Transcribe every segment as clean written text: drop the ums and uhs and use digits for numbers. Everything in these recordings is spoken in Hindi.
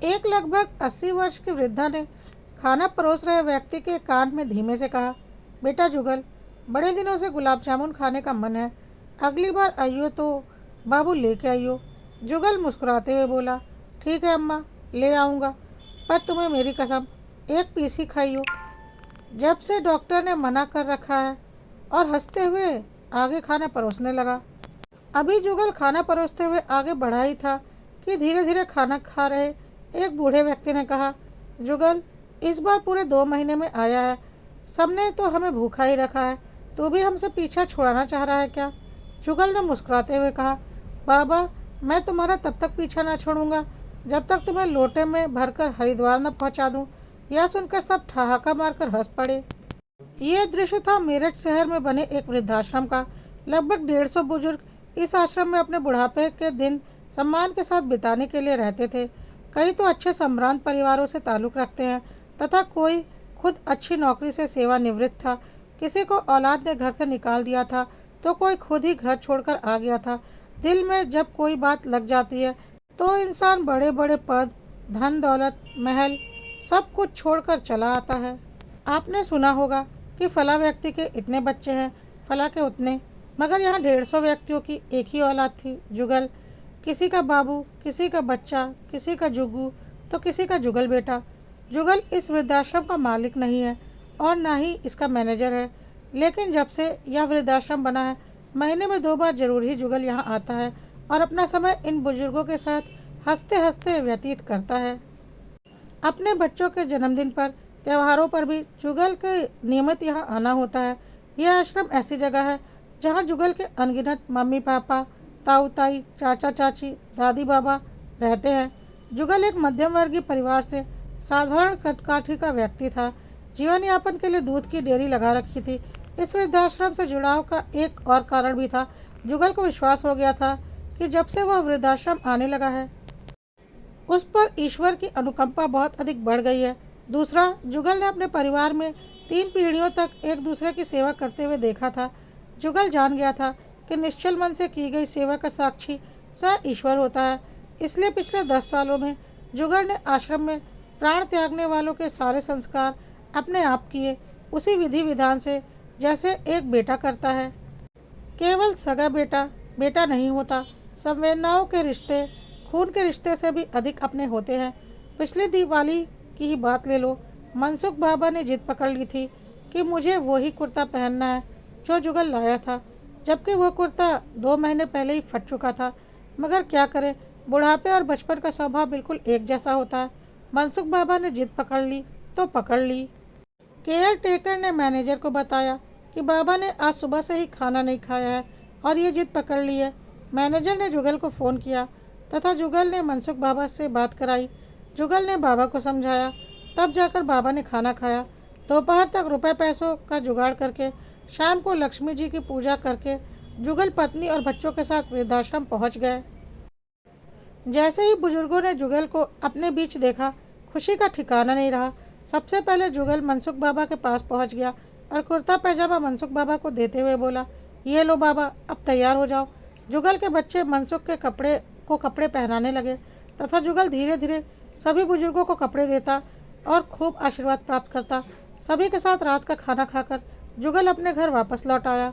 एक लगभग 80 वर्ष की वृद्धा ने खाना परोस रहे व्यक्ति के कान में धीमे से कहा, बेटा जुगल, बड़े दिनों से गुलाब जामुन खाने का मन है। अगली बार आइयो तो बाबू लेके आइयो। जुगल मुस्कुराते हुए बोला, ठीक है अम्मा, ले आऊँगा, पर तुम्हें मेरी कसम, एक पीस ही खाइयो, जब से डॉक्टर ने मना कर रखा है। और हंसते हुए आगे खाना परोसने लगा। अभी जुगल खाना परोसते हुए आगे बढ़ा ही था कि धीरे धीरे खाना खा रहे एक बूढ़े व्यक्ति ने कहा, जुगल, इस बार पूरे 2 महीने में आया है, सबने तो हमें भूखा ही रखा है, तू भी हमसे पीछा छुड़ाना चाह रहा है क्या? जुगल ने मुस्कुराते हुए कहा, बाबा, मैं तुम्हारा तब तक पीछा ना छोड़ूंगा जब तक तुम्हें लोटे में भरकर हरिद्वार न पहुंचा दूं। यह सुनकर सब ठहाका मारकर हंस पड़े। ये दृश्य था मेरठ शहर में बने एक वृद्धाश्रम का। लगभग 150 बुजुर्ग इस आश्रम में अपने बुढ़ापे के दिन सम्मान के साथ बिताने के लिए रहते थे। कई तो अच्छे संभ्रांत परिवारों से ताल्लुक़ रखते हैं तथा कोई खुद अच्छी नौकरी से सेवानिवृत्त था। किसी को औलाद ने घर से निकाल दिया था तो कोई खुद ही घर छोड़कर आ गया था। दिल में जब कोई बात लग जाती है तो इंसान बड़े बड़े पद, धन दौलत, महल सब कुछ छोड़कर चला आता है। आपने सुना होगा कि फला व्यक्ति के इतने बच्चे हैं, फला के उतने, मगर यहाँ 150 व्यक्तियों की एक ही औलाद थी, जुगल। किसी का बाबू, किसी का बच्चा, किसी का जुग्गू तो किसी का जुगल बेटा। जुगल इस वृद्धाश्रम का मालिक नहीं है और ना ही इसका मैनेजर है, लेकिन जब से यह वृद्धाश्रम बना है महीने में 2 बार जरूर ही जुगल यहाँ आता है और अपना समय इन बुजुर्गों के साथ हंसते हंसते व्यतीत करता है। अपने बच्चों के जन्मदिन पर, त्योहारों पर भी जुगल के नियमित यहाँ आना होता है। यह आश्रम ऐसी जगह है जहाँ जुगल के अनगिनत मम्मी पापा, ताऊ ताई, चाचा चाची, दादी बाबा रहते हैं। जुगल एक मध्यम वर्गीय परिवार से साधारण कदकाठी का व्यक्ति था। जीवन यापन के लिए दूध की डेयरी लगा रखी थी। इस वृद्धाश्रम से जुड़ाव का एक और कारण भी था। जुगल को विश्वास हो गया था कि जब से वह वृद्धाश्रम आने लगा है उस पर ईश्वर की अनुकंपा बहुत अधिक बढ़ गई है। दूसरा, जुगल ने अपने परिवार में 3 पीढ़ियों तक एक दूसरे की सेवा करते हुए देखा था। जुगल जान गया था कि निश्चल मन से की गई सेवा का साक्षी स्वयं ईश्वर होता है। इसलिए पिछले 10 सालों में जुगल ने आश्रम में प्राण त्यागने वालों के सारे संस्कार अपने आप किए, उसी विधि विधान से जैसे एक बेटा करता है। केवल सगा बेटा बेटा नहीं होता, संवेदनाओं के रिश्ते खून के रिश्ते से भी अधिक अपने होते हैं। पिछली दिवाली की ही बात ले लो, मनसुख बाबा ने जिद पकड़ ली थी कि मुझे वही कुर्ता पहनना है जो जुगल लाया था, जबकि वह कुर्ता 2 महीने पहले ही फट चुका था। मगर क्या करें, बुढ़ापे और बचपन का स्वभाव बिल्कुल एक जैसा होता है। मनसुख बाबा ने जिद पकड़ ली तो पकड़ ली। केयर टेकर ने मैनेजर को बताया कि बाबा ने आज सुबह से ही खाना नहीं खाया है और ये जिद पकड़ ली है। मैनेजर ने जुगल को फ़ोन किया तथा जुगल ने मनसुख बाबा से बात कराई। जुगल ने बाबा को समझाया, तब जाकर बाबा ने खाना खाया। दोपहर तक रुपए पैसों का जुगाड़ करके शाम को लक्ष्मी जी की पूजा करके जुगल पत्नी और बच्चों के साथ वृद्धाश्रम पहुंच गए। जैसे ही बुजुर्गों ने जुगल को अपने बीच देखा, खुशी का ठिकाना नहीं रहा। सबसे पहले जुगल मनसुख बाबा के पास पहुंच गया और कुर्ता पैजामा मनसुख बाबा को देते हुए बोला, ये लो बाबा, अब तैयार हो जाओ। जुगल के बच्चे मनसुख के कपड़े पहनाने लगे तथा जुगल धीरे धीरे सभी बुजुर्गों को कपड़े देता और खूब आशीर्वाद प्राप्त करता। सभी के साथ रात का खाना खाकर जुगल अपने घर वापस लौट आया।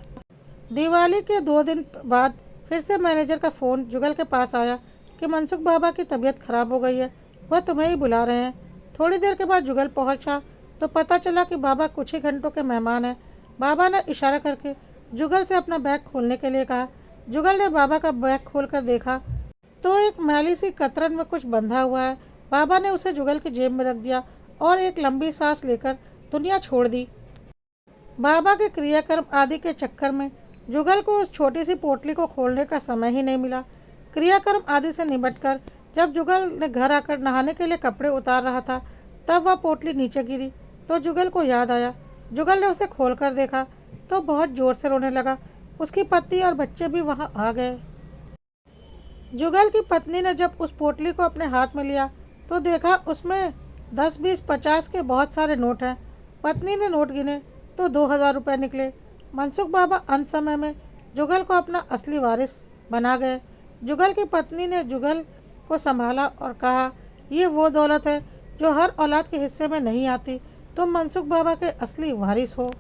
दिवाली के 2 दिन बाद फिर से मैनेजर का फ़ोन जुगल के पास आया कि मनसुख बाबा की तबीयत खराब हो गई है, वह तुम्हें ही बुला रहे हैं। थोड़ी देर के बाद जुगल पहुंचा तो पता चला कि बाबा कुछ ही घंटों के मेहमान हैं। बाबा ने इशारा करके जुगल से अपना बैग खोलने के लिए कहा। जुगल ने बाबा का बैग खोलकर देखा तो एक मैली सी कतरन में कुछ बंधा हुआ है। बाबा ने उसे जुगल की जेब में रख दिया और एक लंबी सांस लेकर दुनिया छोड़ दी। बाबा के क्रियाकर्म आदि के चक्कर में जुगल को उस छोटी सी पोटली को खोलने का समय ही नहीं मिला। क्रियाकर्म आदि से निपटकर जब जुगल ने घर आकर नहाने के लिए कपड़े उतार रहा था, तब वह पोटली नीचे गिरी तो जुगल को याद आया। जुगल ने उसे खोलकर देखा तो बहुत जोर से रोने लगा। उसकी पत्नी और बच्चे भी वहां आ गए। जुगल की पत्नी ने जब उस पोटली को अपने हाथ में लिया तो देखा उसमें 10, 20, 50 के बहुत सारे नोट हैं। पत्नी ने नोट गिने तो 2000 रुपये निकले। मनसुख बाबा अंत समय में जुगल को अपना असली वारिस बना गए। जुगल की पत्नी ने जुगल को संभाला और कहा, ये वो दौलत है जो हर औलाद के हिस्से में नहीं आती। तुम मनसुख बाबा के असली वारिस हो।